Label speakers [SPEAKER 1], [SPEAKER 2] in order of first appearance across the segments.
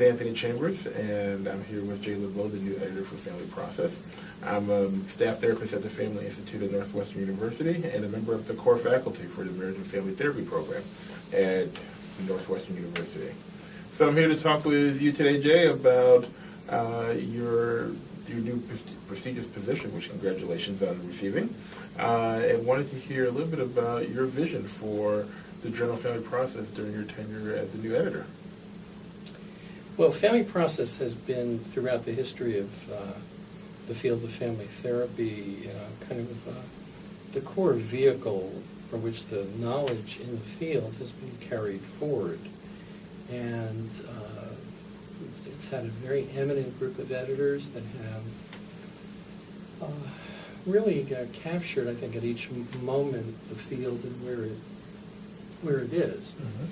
[SPEAKER 1] Anthony Chambers, and I'm here with Jay Lebow, the new editor for Family Process. I'm a staff therapist at the Family Institute at Northwestern University and a member of the core faculty for the Marriage and Family Therapy program at Northwestern University. So I'm here to talk with you today, Jay, about your new prestigious position, which congratulations on receiving. I wanted to hear a little bit about your vision for the Journal Family Process during your tenure as the new editor.
[SPEAKER 2] Well, Family Process has been, throughout the history of the field of family therapy, kind of the core vehicle from which the knowledge in the field has been carried forward. And it's had a very eminent group of editors that have really captured, I think, at each moment the field and where it is. Mm-hmm.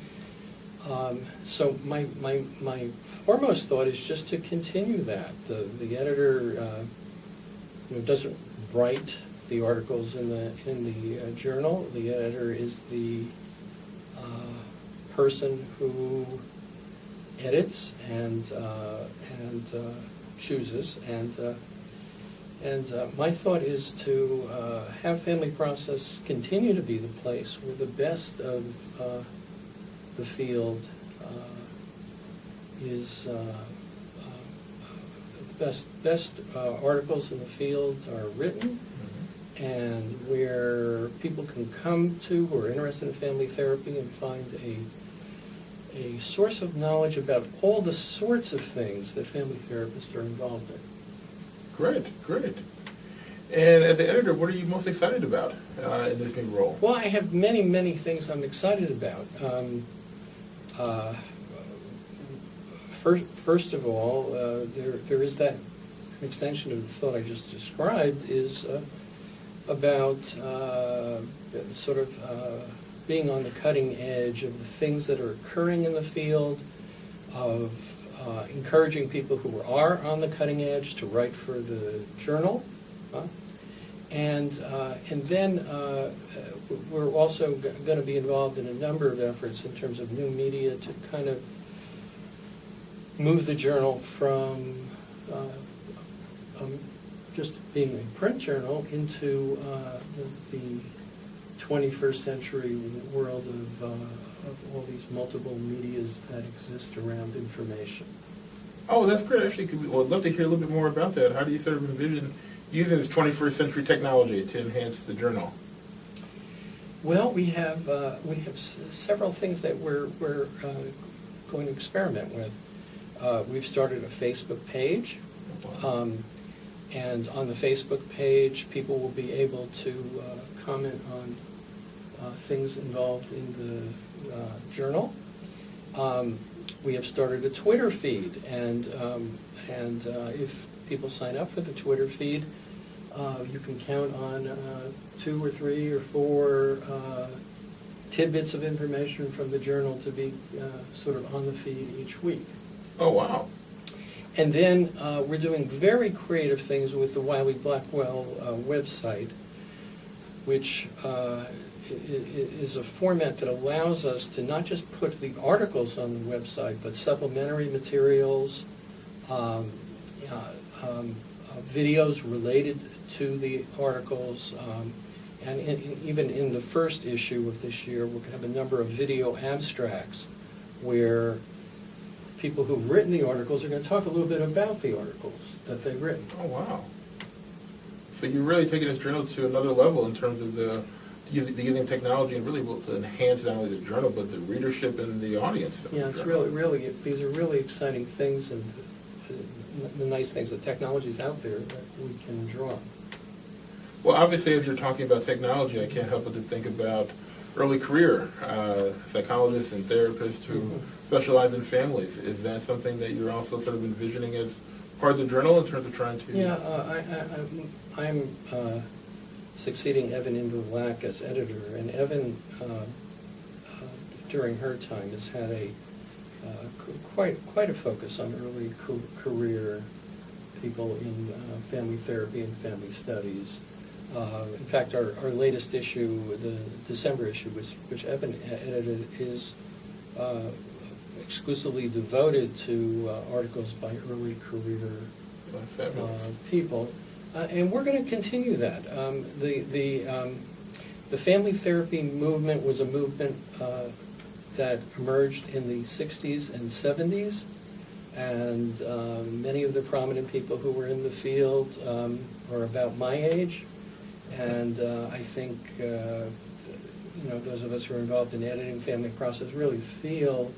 [SPEAKER 2] So my foremost thought is just to continue that. The editor doesn't write the articles in the journal. The editor is the person who edits and chooses, and my thought is to have Family Process continue to be the place where the best of the field is the best articles in the field are written, mm-hmm. and where people can come to who are interested in family therapy and find a source of knowledge about all the sorts of things that family therapists are involved in.
[SPEAKER 1] Great. And as the editor, what are you most excited about in this new role?
[SPEAKER 2] Well, I have many things I'm excited about. First of all, there is that extension of the thought I just described is about sort of being on the cutting edge of the things that are occurring in the field, of encouraging people who are on the cutting edge to write for the journal. And then we're also going to be involved in a number of efforts in terms of new media to kind of move the journal from just being a print journal into the 21st century world of all these multiple medias that exist around information.
[SPEAKER 1] Oh, that's great. Actually, I'd love to hear a little bit more about that. How do you sort of envision using this 21st century technology to enhance the journal?
[SPEAKER 2] Well, we have several things that we're going to experiment with. We've started a Facebook page, and on the Facebook page, people will be able to comment on things involved in the journal. We have started a Twitter feed, and if people sign up for the Twitter feed, you can count on 2 or 3 or 4 tidbits of information from the journal to be sort of on the feed each week.
[SPEAKER 1] Oh, wow.
[SPEAKER 2] And then we're doing very creative things with the Wiley-Blackwell website, which is a format that allows us to not just put the articles on the website, but supplementary materials, videos related to the articles, and even in the first issue of this year, we're going to have a number of video abstracts where people who've written the articles are going to talk a little bit about the articles that they've written.
[SPEAKER 1] Oh, wow. So you're really taking this journal to another level in terms of the using technology and really to enhance not only the journal but the readership and the audience.
[SPEAKER 2] Yeah, it's really, these are really exciting things, and the nice things, the technology's out there that we can draw on.
[SPEAKER 1] Well, obviously, as you're talking about technology, I can't help but to think about early career psychologists and therapists who mm-hmm. specialize in families. Is that something that you're also sort of envisioning as part of the journal in terms of trying to...
[SPEAKER 2] Yeah, I'm succeeding Evan Inverlack as editor, and Evan, during her time, has had a quite a focus on early career people in family therapy and family studies. In fact, our latest issue, the December issue, which Evan edited, is exclusively devoted to articles by early career people. And we're going to continue that. The family therapy movement was a movement that emerged in the 60s and 70s, and many of the prominent people who were in the field are about my age, and I think those of us who are involved in editing family process really feel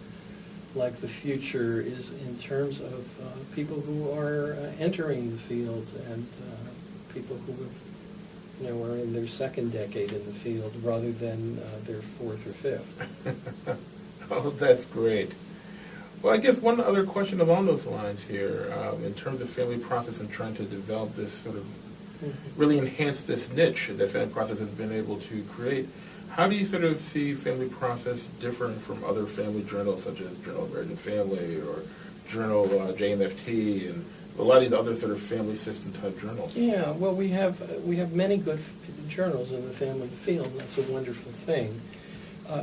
[SPEAKER 2] like the future is in terms of people who are entering the field and people who have, are in their second decade in the field rather than their fourth or fifth.
[SPEAKER 1] Oh, that's great. Well, I guess one other question along those lines here, in terms of family process and trying to develop this sort of, really enhance this niche that family process has been able to create. How do you sort of see family process different from other family journals such as Journal of Marriage and Family or Journal JMFT and a lot of these other sort of family system type journals?
[SPEAKER 2] Yeah, well, we have many good journals in the family field, and that's a wonderful thing.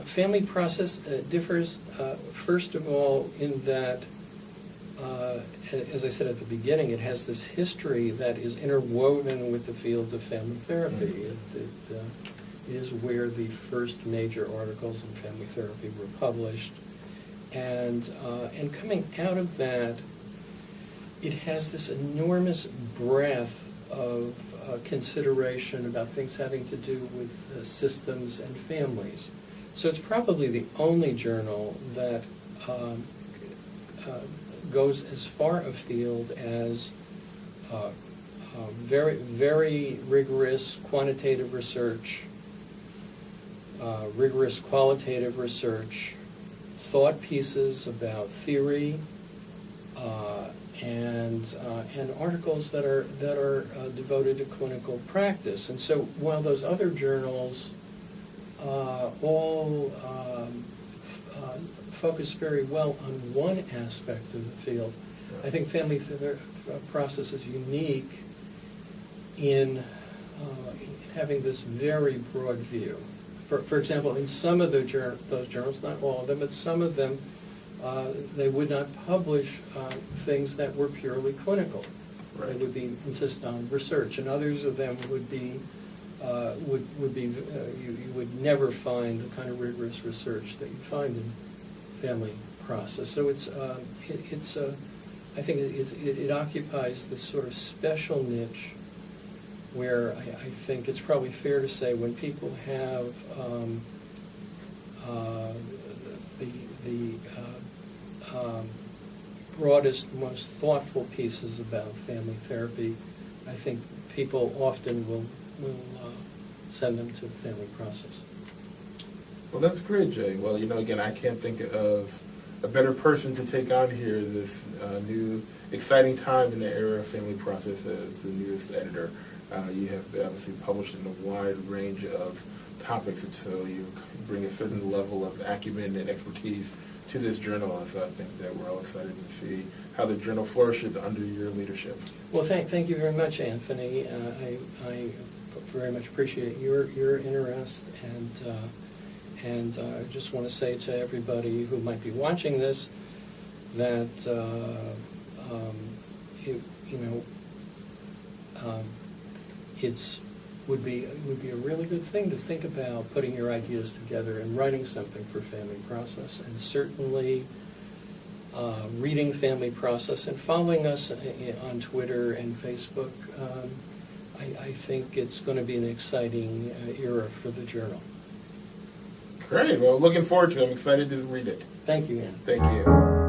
[SPEAKER 2] Family process differs, first of all, in that, as I said at the beginning, it has this history that is interwoven with the field of family therapy. It is where the first major articles in family therapy were published. And coming out of that, it has this enormous breadth of consideration about things having to do with systems and families. So it's probably the only journal that goes as far afield as very, very rigorous quantitative research, rigorous qualitative research, thought pieces about theory, and articles that are devoted to clinical practice. And so while those other journals all focus very well on one aspect of the field, I think family process is unique in having this very broad view. For example, in some of those journals, not all of them, but some of them, they would not publish things that were purely clinical.
[SPEAKER 1] Right.
[SPEAKER 2] They would insist on research, and others of them would be you would never find the kind of rigorous research that you find in family process. So I think it occupies this sort of special niche where I think it's probably fair to say when people have the broadest, most thoughtful pieces about family therapy, I think people often will send them to family process.
[SPEAKER 1] Well, that's great, Jay. Well, again, I can't think of a better person to take on here this new, exciting time in the era of family process as the newest editor. You have obviously published in a wide range of topics, and so you bring a certain level of acumen and expertise to this journal, and so I think that we're all excited to see how the journal flourishes under your leadership. Well,
[SPEAKER 2] thank you very much, Anthony. I very much appreciate your interest, and I just want to say to everybody who might be watching this that it would be a really good thing to think about putting your ideas together and writing something for family process, and certainly reading family process and following us on Twitter and Facebook. I think it's going to be an exciting era for the journal.
[SPEAKER 1] Great. Well, looking forward to it. I'm excited to read it.
[SPEAKER 2] Thank you, Ann.
[SPEAKER 1] Thank you.